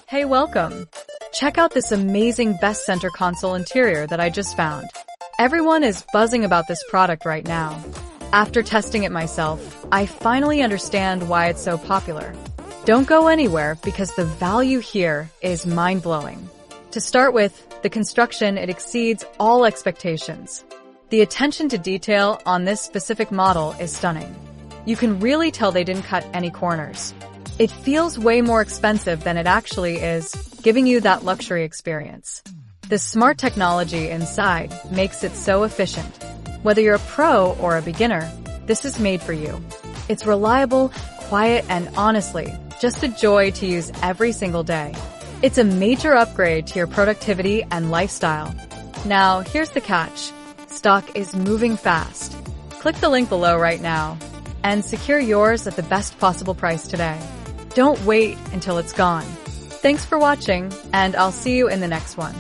Hey, welcome! Check out this amazing best center console interior that I just found. Everyone is buzzing about this product right now. After testing it myself, I finally understand why it's so popular. Don't go anywhere because the value here is mind-blowing. To start with, the construction, it exceeds all expectations. The attention to detail on this specific model is stunning. You can really tell they didn't cut any corners. It feels way more expensive than it actually is, giving you that luxury experience. The smart technology inside makes it so efficient. Whether you're a pro or a beginner, this is made for you. It's reliable, quiet, and honestly, just a joy to use every single day. It's a major upgrade to your productivity and lifestyle. Now, here's the catch. Stock is moving fast. Click the link below right now and secure yours at the best possible price today. Don't wait until it's gone. Thanks for watching, and I'll see you in the next one.